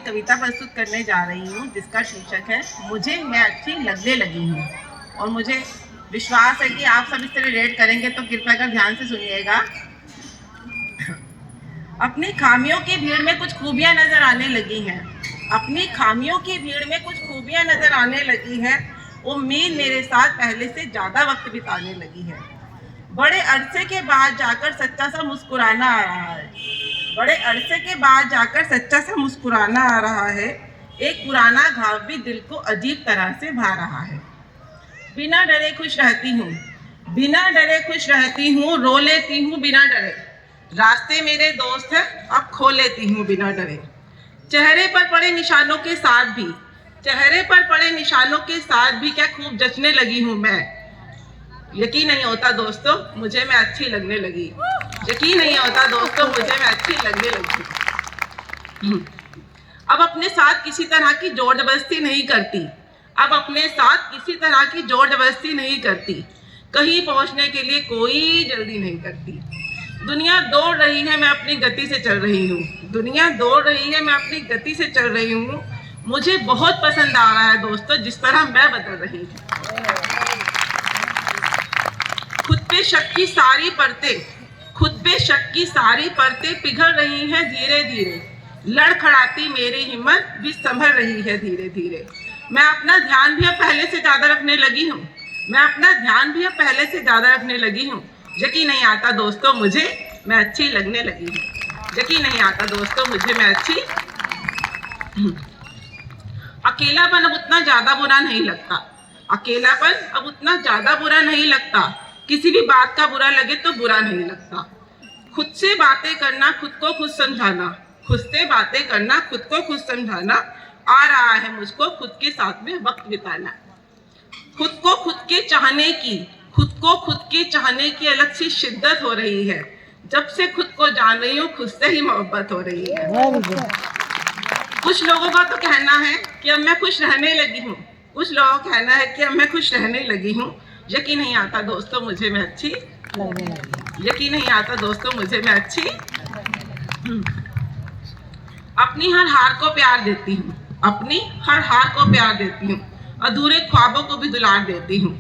कविता प्रस्तुत करने जा रही हूँ जिसका शीर्षक है मुझे मैं अच्छी लगने लगी हूँ। और मुझे विश्वास है कि आप सब इस तरह रेट करेंगे, तो कृपया कर ध्यान से सुनिएगा। अपनी खामियों की भीड़ में कुछ खूबियाँ नजर आने लगी हैं। अपनी खामियों की भीड़ में कुछ खूबियाँ नजर आने लगी हैं। उम्मीद मेरे साथ पहले से ज्यादा वक्त बिताने लगी है। बड़े अरसे के बाद जाकर सच्चा सा मुस्कुराना आ रहा है। बड़े अरसे के बाद जाकर सच्चा सा मुस्कुराना आ रहा है। एक पुराना घाव भी दिल को अजीब तरह से भा रहा है। बिना डरे खुश रहती हूँ, बिना डरे खुश रहती हूँ, रो लेती हूँ बिना डरे। रास्ते मेरे दोस्त हैं, अब खो लेती हूँ बिना डरे। चेहरे पर पड़े निशानों के साथ भी, चेहरे पर पड़े निशानों के साथ भी क्या खूब जचने लगी हूँ मैं। यकीन नहीं होता दोस्तों, मुझे मैं अच्छी लगने लगी। यकीन नहीं होता दोस्तों, मुझे मैं अच्छी लगने लगी। अब अपने साथ किसी तरह की जोर जबरदस्ती नहीं करती। अब अपने साथ किसी तरह की जोर जबरदस्ती नहीं करती। कहीं पहुंचने के लिए कोई जल्दी नहीं करती। दुनिया दौड़ रही है, मैं अपनी गति से चल रही हूँ। दुनिया दौड़ रही है, मैं अपनी गति से चल रही हूँ। मुझे बहुत पसंद आ रहा है दोस्तों जिस तरह मैं बदल रही हूँ। खुद पे शक की सारी परतें, खुद पे शक की सारी परतें पिघल रही हैं धीरे धीरे। लड़खड़ाती मेरी हिम्मत भी संभल रही है धीरे धीरे। मैं अपना ध्यान भी अब पहले से ज्यादा रखने लगी हूँ। मैं अपना ध्यान भी अब पहले से ज्यादा रखने लगी हूँ। यकीन नहीं आता दोस्तों, मुझे मैं अच्छी लगने लगी हूँ। यकीन नहीं आता दोस्तों, मुझे मैं अच्छी। अकेलापन अब उतना ज्यादा बुरा नहीं लगता। अकेलापन अब उतना ज्यादा बुरा नहीं लगता। किसी भी बात का बुरा लगे तो बुरा नहीं लगता। खुद से बातें करना, खुद को खुद समझाना, खुद से बातें करना, खुद को खुद समझाना आ रहा है मुझको खुद के साथ में वक्त बिताना। खुद को खुद के चाहने की, खुद को खुद के चाहने की अलग सी शिद्दत हो रही है। जब से खुद को जान रही हूँ, खुद से ही मोहब्बत हो रही है। कुछ लोगों का तो कहना है कि अब मैं खुश रहने लगी हूँ। कुछ लोगों का कहना है कि अब मैं खुश रहने लगी हूँ। यकीन नहीं आता दोस्तों, मुझे मैं अच्छी लगने लगी। यकीन नहीं आता दोस्तों, मुझे मैं अच्छी। अपनी हर हार को प्यार देती हूँ। अपनी हर हार को प्यार देती हूँ। अधूरे ख्वाबों को भी दुलार देती हूँ।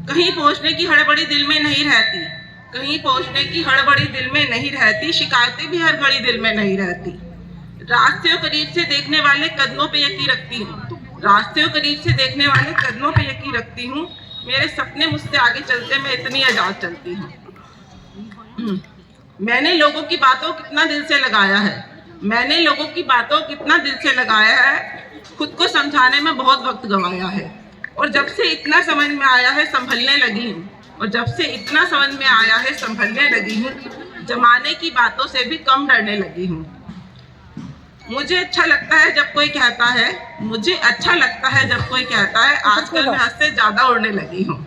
कहीं पहुंचने की हड़बड़ी दिल में नहीं रहती। कहीं पहुंचने की हड़बड़ी दिल में नहीं रहती। शिकायतें भी हर घड़ी दिल में नहीं रहती। रास्ते करीब से देखने वाले कदमों पे यकीन रखती हूँ। रास्ते करीब से देखने वाले कदमों पे यकीन रखती हूँ। मेरे सपने मुझसे आगे चलते, मैं इतनी आजाद चलती हूँ। मैंने लोगों की बातों को कितना दिल से लगाया है। मैंने लोगों की बातों को कितना दिल से लगाया है। खुद को समझाने में बहुत वक्त गंवाया है। और जब से इतना समझ में आया है, संभलने लगी हूँ। और जब से इतना समझ में आया है, संभलने लगी हूँ। जमाने की बातों से भी कम डरने लगी हूँ। मुझे अच्छा लगता है जब कोई कहता है, मुझे अच्छा लगता है जब कोई कहता है आजकल मैं हद से ज्यादा उड़ने लगी हूँ।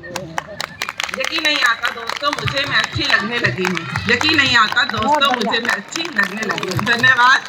यकीन नहीं आता दोस्तों, मुझे मैं अच्छी लगने लगी हूँ। यकीन नहीं आता दोस्तों, मुझे मैं अच्छी लगने लगी हूँ। धन्यवाद।